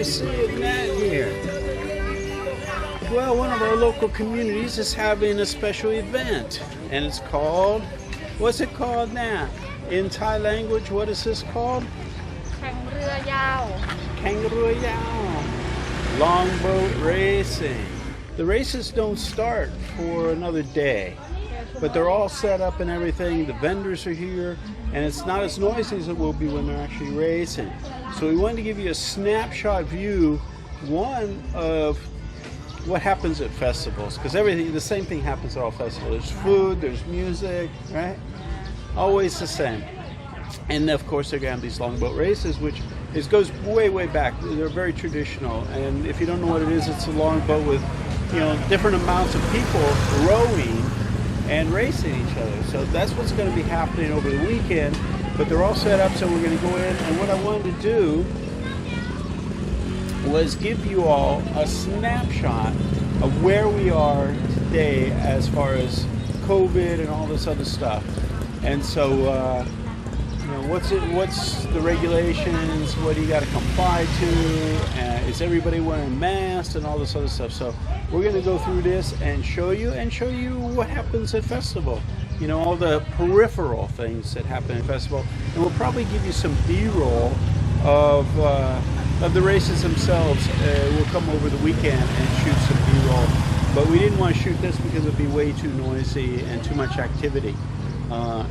I see it net here? Well, one of our local communities is having a special event, and it's called, what's it called now? In Thai language, what is this called? แข่งเรือยาว Kangaroo Yao. Longboat racing. The races don't start for another day, but they're all set up and everything. The vendors are here, and it's not as noisy as it will be when they're actually racing. So we wanted to give you a snapshot view, one of what happens at festivals, because the same thing happens at all festivals. There's food, there's music, right? Always the same. And of course they're going to have these longboat races, which goes way back. They're very traditional, and if you don't know what it is, it's a longboat with, different amounts of people rowing and racing each other. So that's what's going to be happening over the weekend, but they're all set up, so we're going to go in, and what I wanted to do was give you all a snapshot of where we are today as far as COVID and all this other stuff. And so, what's the regulations? What do you got to comply to? Is everybody wearing masks and all this other stuff? So we're going to go through this and show you what happens at festival. All the peripheral things that happen at festival, and we'll probably give you some B-roll of the races themselves. We'll come over the weekend and shoot some B-roll, but we didn't want to shoot this because it'd be way too noisy and too much activity.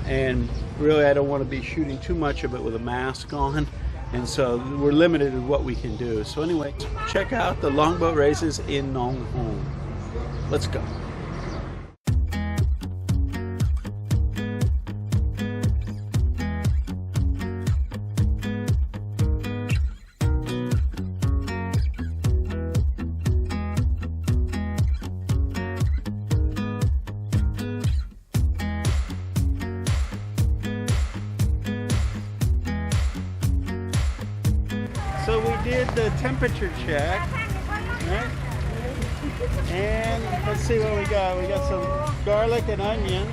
And really, I don't want to be shooting too much of it with a mask on, and so we're limited in what we can do. So anyway, check out the longboat races in Nong Hong. Let's go. So we did the temperature check, right? And let's see what we got. We got some garlic and onions.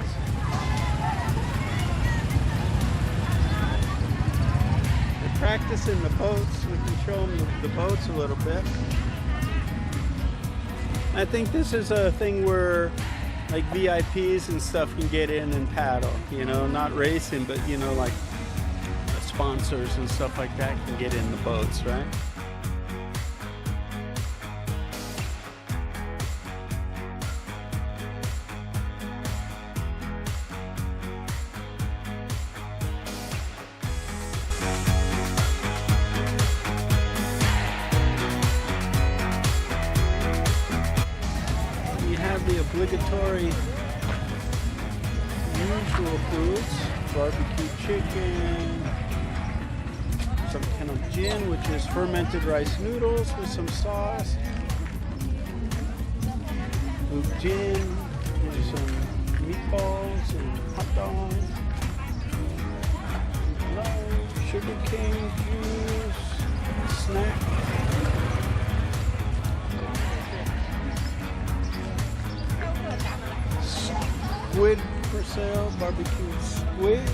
We're practicing the boats. We can show them the boats a little bit. I think this is a thing where like VIPs and stuff can get in and paddle, not racing, but like sponsors and stuff like that can get in the boats, right? We have the obligatory usual foods, barbecue chicken, some kind of gin, which is fermented rice noodles with some sauce. With gin, there's some meatballs and hot dogs. Sugar cane juice, snack. Squid for sale, barbecue squid.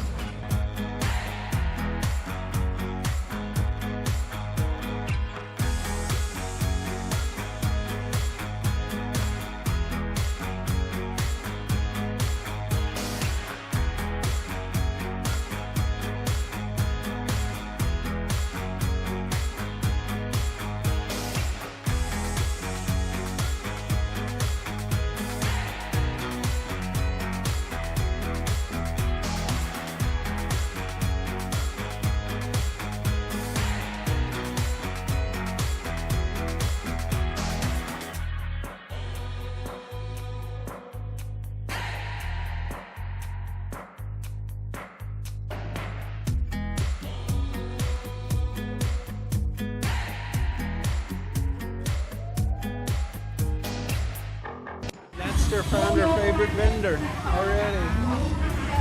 Found our favorite vendor already.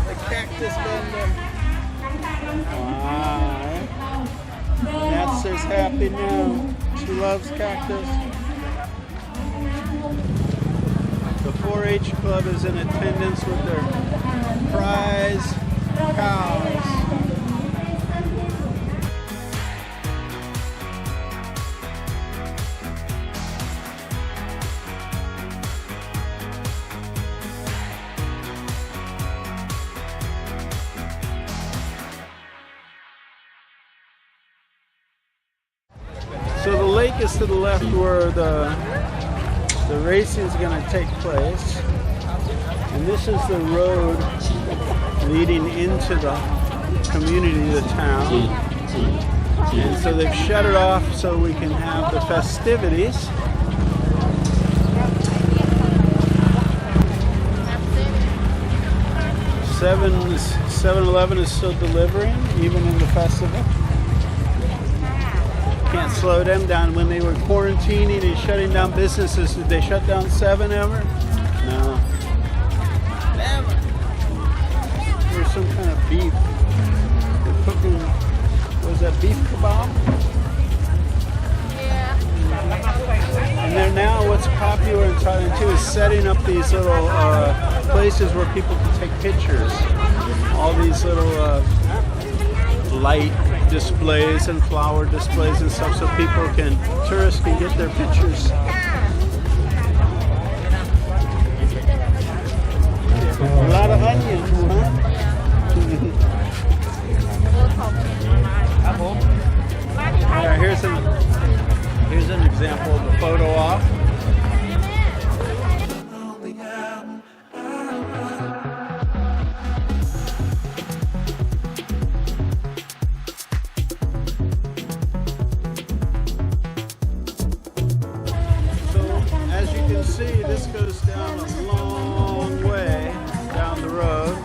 The cactus vendor. Wow. Nat says happy now. She loves cactus. The 4-H club is in attendance with their prize cows. lake is to the left where the racing is going to take place. And this is the road leading into the community, the town. And so they've shut it off so we can have the festivities. 7-Eleven is still delivering, even in the festival. Can't slow them down. When they were quarantining and shutting down businesses, did they shut down 7 ever? No. Never. There's some kind of beef. They're cooking, was that beef kebab? Yeah. And then now what's popular in Thailand too is setting up these little places where people can take pictures. All these little light displays and flower displays and stuff so tourists can get their pictures. A lot of onions, huh? Yeah, here's an example of the photo op. See, this goes down a long way down the road.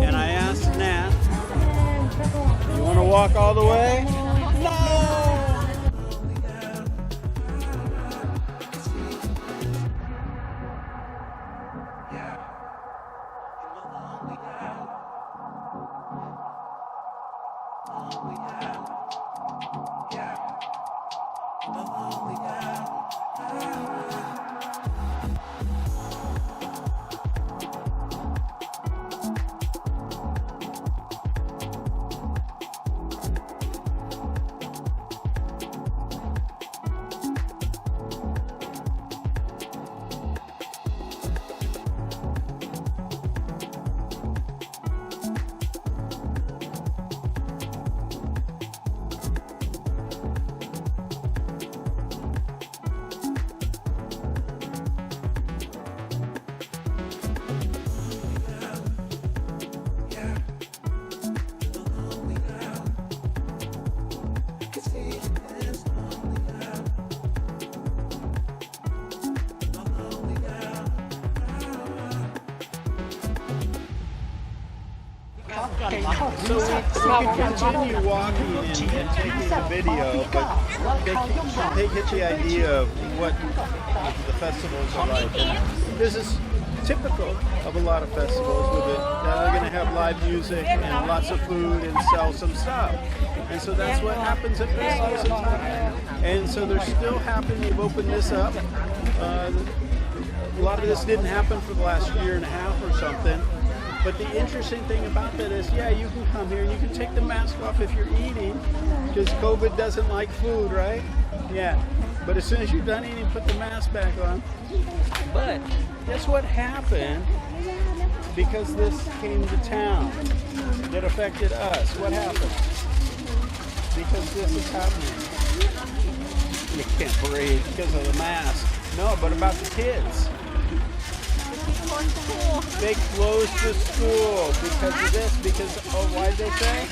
And I asked Nat, you want to walk all the way? No! So we can continue walking and taking the video, but they get the idea of what the festivals are like. And this is typical of a lot of festivals with it. They're going to have live music and lots of food and sell some stuff. And so that's what happens at festivals in Thailand. And so they're still happening. They've opened this up. A lot of this didn't happen for the last year and a half or something. But the interesting thing about that is, yeah, you can come here and you can take the mask off if you're eating, because COVID doesn't like food, right? Yeah. But as soon as you're done eating, put the mask back on. But guess what happened? Because this came to town, that affected us. What happened? Because this is happening. You can't breathe because of the mask. No, but about the kids. They closed the school because of this, because, oh, why did they say?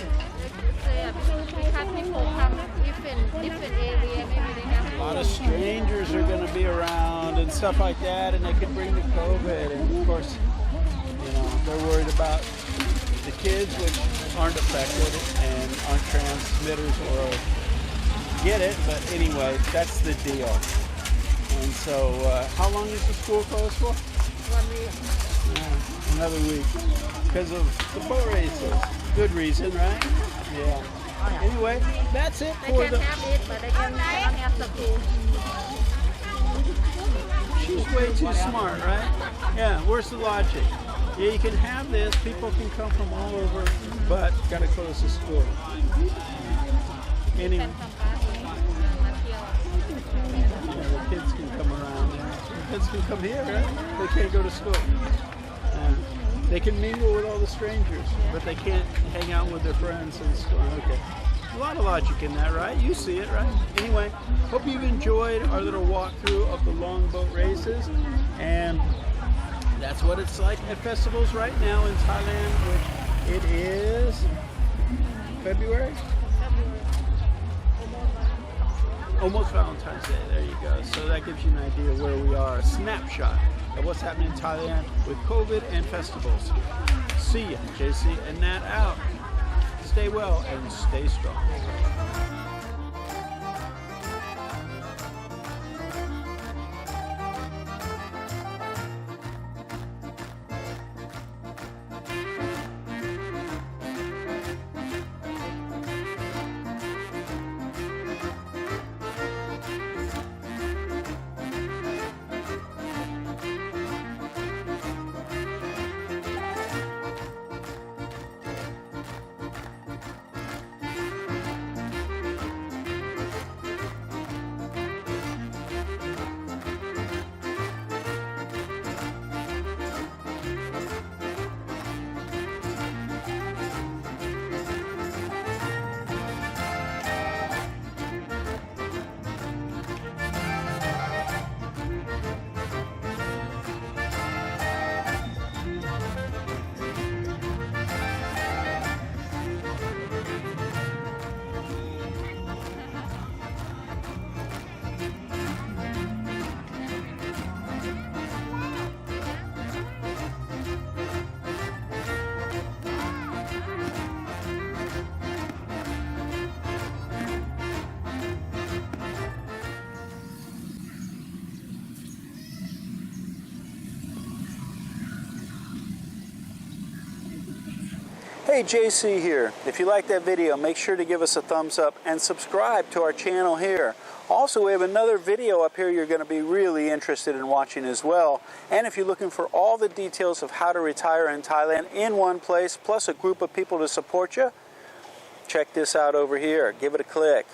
A lot of strangers are going to be around and stuff like that, and they could bring the COVID, and of course, you know, they're worried about the kids, which aren't affected and aren't transmitters or get it, but anyway, that's the deal. And so, how long is the school closed for? 1 week. Yeah, another week. Because of the boat races. Good reason, right? Yeah. Anyway, that's it They for can have it, but they cannot have the food. She's way too smart, right? Yeah, where's the logic? Yeah, you can have this, people can come from all over, but gotta close the school. Anyway. Yeah, the kids can come around. The kids can come here, right? They can't go to school. They can mingle with all the strangers, but they can't hang out with their friends and stuff. Okay. A lot of logic in that, right? You see it, right? Anyway, hope you've enjoyed our little walkthrough of the longboat races. And that's what it's like at festivals right now in Thailand, which it is February? Almost Valentine's Day. There you go. So that gives you an idea of where we are. A snapshot of what's happening in Thailand with COVID and festivals. See ya, JC and Nat out. Stay well and stay strong. Hey, JC here. If you like that video, make sure to give us a thumbs up and subscribe to our channel here. Also, we have another video up here you're going to be really interested in watching as well. And if you're looking for all the details of how to retire in Thailand in one place, plus a group of people to support you, check this out over here. Give it a click.